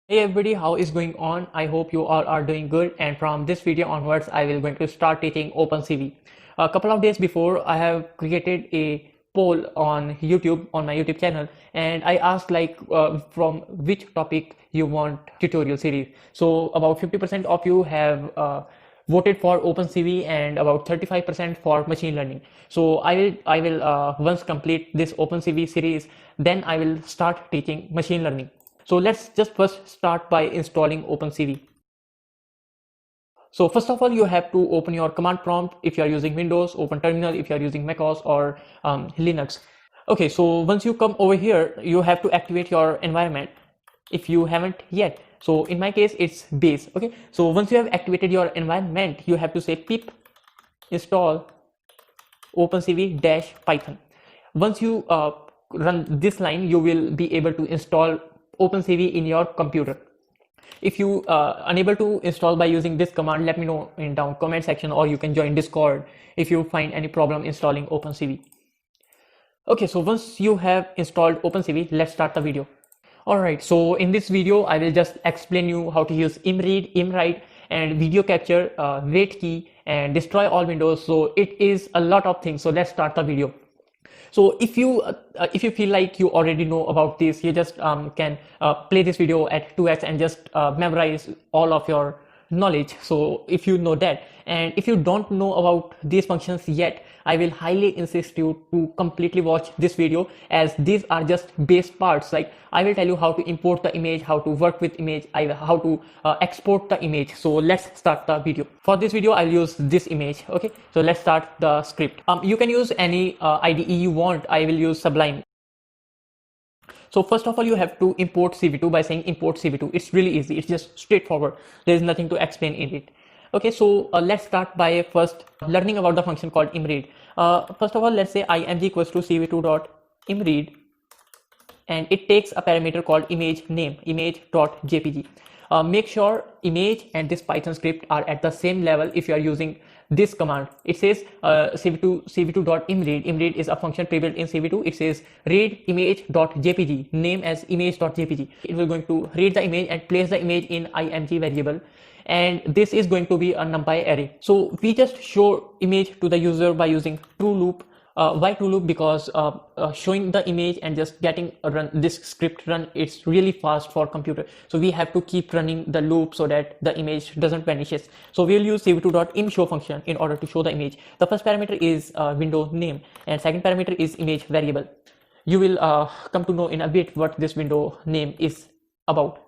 Hey everybody, how is going on? I hope you all are doing good, and from this video onwards I will going to start teaching OpenCV. A couple of days before I have created a poll on YouTube on my YouTube channel, and I asked from which topic you want tutorial series. So about 50% of you have voted for OpenCV and about 35% for machine learning. So I will once complete this OpenCV series, then I will start teaching machine learning. So let's just first start by installing OpenCV. So first of all, you have to open your command prompt if you are using Windows, open terminal if you are using macOS or Linux. Okay, so once you come over here, you have to activate your environment if you haven't yet. So in my case, it's base. Okay, so once you have activated your environment, you have to say pip install OpenCV-Python. Once you run this line, you will be able to install OpenCV in your computer. If you unable to install by using this command, let me know in down comment section, or you can join Discord if you find any problem installing OpenCV. Okay, so once you have installed OpenCV, let's start the video. Alright, so in this video, I will just explain you how to use imread, imwrite, and video capture, wait key, and destroy all windows. So it is a lot of things. So let's start the video. So if you feel like you already know about this, you just can play this video at 2x and just memorize all of your knowledge. So if you know that, and if you don't know about these functions yet, I will highly insist you to completely watch this video, as these are just base parts. Like I will tell you how to import the image, how to work with image, how to export the image. So let's start the video. For this video, I'll use this image. Okay, so let's start the script. You can use any IDE you want. I will use Sublime. So first of all, you have to import CV2 by saying import CV2. It's really easy. It's just straightforward. There is nothing to explain in it. Okay, so let's start by first learning about the function called imread. First of all, let's say img equals to cv2 dot imread, and it takes a parameter called image name, image.jpg. Make sure image and this Python script are at the same level if you are using this command. It says cv2.imread. Imread is a function pre-built in cv2. It says read image.jpg, name as image.jpg. It will going to read the image and place the image in img variable, and this is going to be a numpy array. So we just show image to the user by using true loop. Why true loop? Because showing the image and just getting this script run, it's really fast for computer. So we have to keep running the loop so that the image doesn't vanishes. So we'll use cv2.imShow function in order to show the image. The first parameter is window name, and second parameter is image variable. You will come to know in a bit what this window name is about.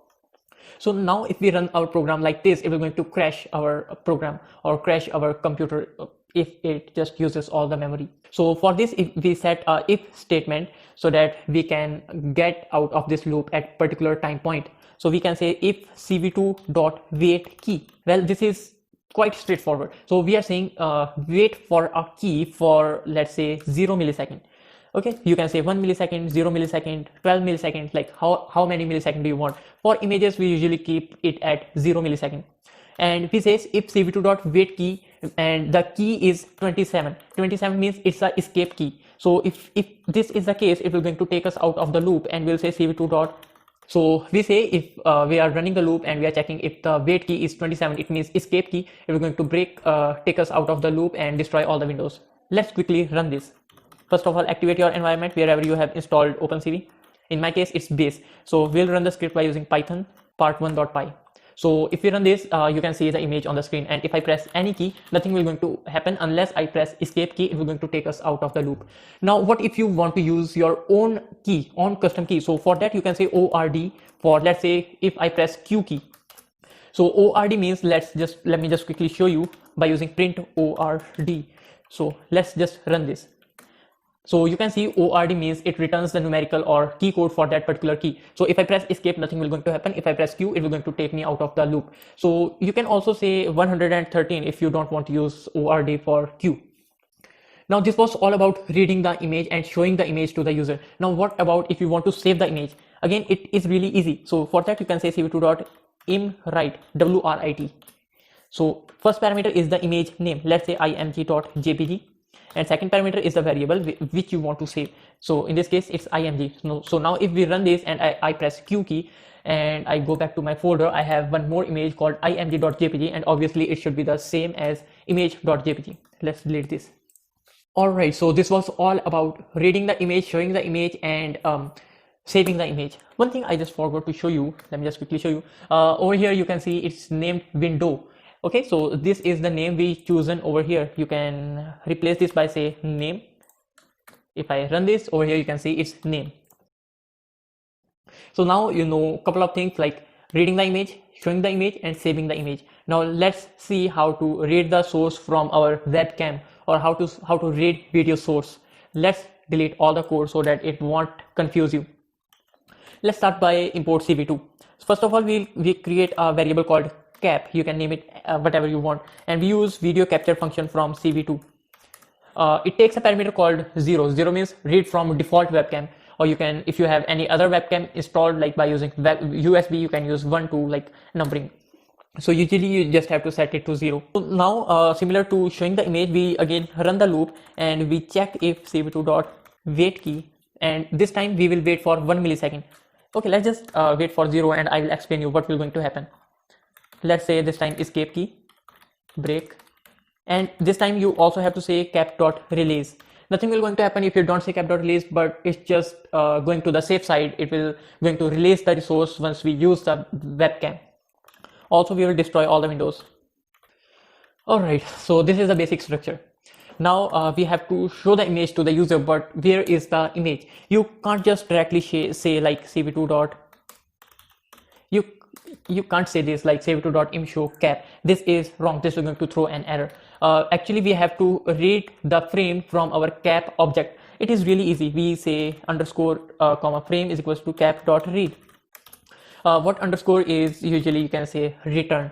So now if we run our program like this, it will going to crash our program or crash our computer if it just uses all the memory. So for this, if we set a if statement so that we can get out of this loop at particular time point. So we can say if cv2.wait key. Well, this is quite straightforward. So we are saying wait for a key for, let's say, 0 millisecond. Okay, you can say 1 millisecond, 0 millisecond, 12 milliseconds, like how many milliseconds do you want. For images, we usually keep it at 0 millisecond. And we says if cv2.wait key, and the key is 27. 27 means it's a escape key. So if this is the case, it will going to take us out of the loop, and we'll say cv2 dot. So we say if we are running the loop and we are checking if the wait key is 27, it means escape key. It will going to take us out of the loop and destroy all the windows. Let's quickly run this. First of all, activate your environment wherever you have installed OpenCV. In my case, it's base. So we'll run the script by using Python part1.py. So if we run this, you can see the image on the screen. And if I press any key, nothing will going to happen unless I press escape key. It will going to take us out of the loop. Now, what if you want to use your own key, own custom key? So for that, you can say ORD for, let's say, if I press Q key. So ORD means let me just quickly show you by using print ORD. So let's just run this. So you can see ORD means it returns the numerical or key code for that particular key. So if I press escape, nothing will going to happen. If I press Q, it will going to take me out of the loop. So you can also say 113 if you don't want to use ORD for Q. Now this was all about reading the image and showing the image to the user. Now what about if you want to save the image? Again, it is really easy. So for that, you can say cv2.imwrite, WRIT. So first parameter is the image name. Let's say img.jpg. And second parameter is the variable which you want to save. So in this case, it's img. So now if we run this and I press Q key, and I go back to my folder, I have one more image called img.jpg, and obviously it should be the same as image.jpg. Let's delete this. Alright, so this was all about reading the image, showing the image, and saving the image. One thing I just forgot to show you, let me just quickly show you. Over here you can see it's named window. Okay, so this is the name we chosen over here. You can replace this by say name. If I run this over here, you can see it's name. So now you know a couple of things like reading the image, showing the image, and saving the image. Now let's see how to read the source from our webcam, or how to read video source. Let's delete all the code so that it won't confuse you. Let's start by import CV2. First of all, we create a variable called cap. You can name it whatever you want, and we use video capture function from CV2. It takes a parameter called 0. 0 means read from default webcam, or you can, if you have any other webcam installed, like by using USB, you can use 1 to like numbering. So usually you just have to set it to 0. So now similar to showing the image, we again run the loop and we check if cv2.wait key, and this time we will wait for 1 millisecond. Okay, let's just wait for 0, and I will explain you what will going to happen. Let's say this time escape key, break, and this time you also have to say cap.release. Nothing will going to happen if you don't say cap.release, but it's just going to the safe side. It will going to release the resource once we use the webcam. Also, we will destroy all the windows. Alright, so this is the basic structure. Now we have to show the image to the user, but where is the image? You can't just directly say like cv2 dot, you can't say this like cv2.imshow cap. This is wrong. This is going to throw an error. Actually, we have to read the frame from our cap object. It is really easy. We say underscore comma frame is equals to cap.read. What underscore is, usually you can say return.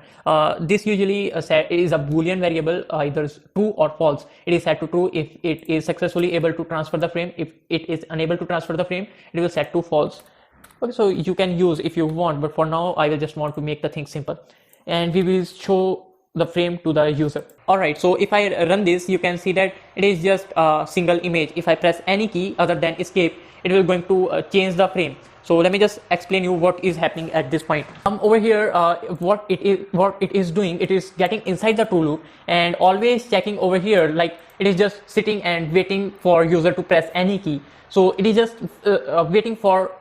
This usually is a boolean variable, either true or false. It is set to true if it is successfully able to transfer the frame. If it is unable to transfer the frame, it will set to false. Okay, so you can use if you want, but for now I will just want to make the thing simple, and we will show the frame to the user. Alright, so if I run this, you can see that it is just a single image. If I press any key other than escape, it will going to change the frame. So let me just explain you what is happening at this point. Over here, what it is doing, it is getting inside the true loop and always checking over here, like it is just sitting and waiting for user to press any key. So it is just waiting for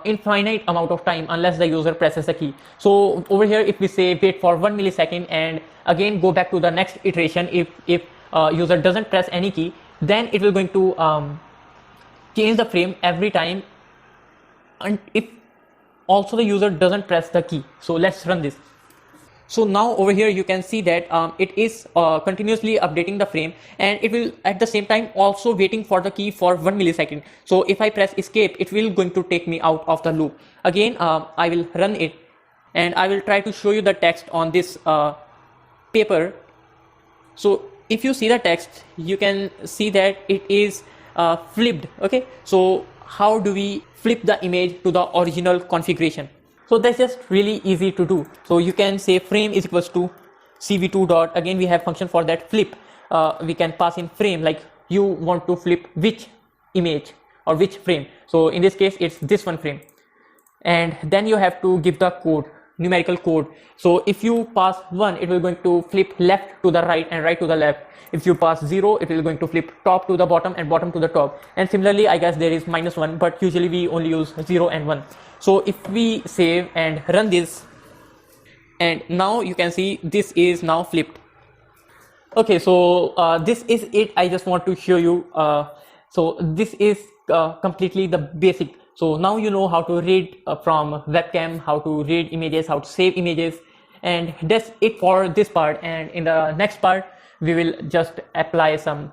infinite amount of time unless the user presses a key. So over here, if we say wait for 1 millisecond and again go back to the next iteration, if user doesn't press any key, then it will going to change the frame every time, and if also the user doesn't press the key. So let's run this. So now over here you can see that it is continuously updating the frame, and it will at the same time also waiting for the key for 1 millisecond. So if I press escape, it will going to take me out of the loop. Again, I will run it and I will try to show you the text on this paper. So if you see the text, you can see that it is flipped. Okay, so how do we flip the image to the original configuration? So that's just really easy to do. So you can say frame is equals to cv2 dot, again we have function for that flip. We can pass in frame, like you want to flip which image or which frame. So in this case it's this one frame, and then you have to give the code, numerical code. So if you pass 1, it will going to flip left to the right and right to the left. If you pass 0, it will going to flip top to the bottom and bottom to the top. And similarly, I guess there is -1, but usually we only use 0 and 1. So if we save and run this, and now you can see this is now flipped. Okay, so this is it. I just want to show you. So this is completely the basic. So now you know how to read from webcam, how to read images, how to save images, and that's it for this part. And in the next part, we will just apply some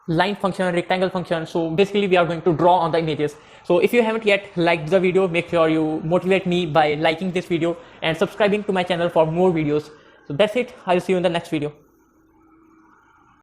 line function, rectangle function. So basically we are going to draw on the images. So if you haven't yet liked the video, make sure you motivate me by liking this video and subscribing to my channel for more videos. So that's it. I'll see you in the next video.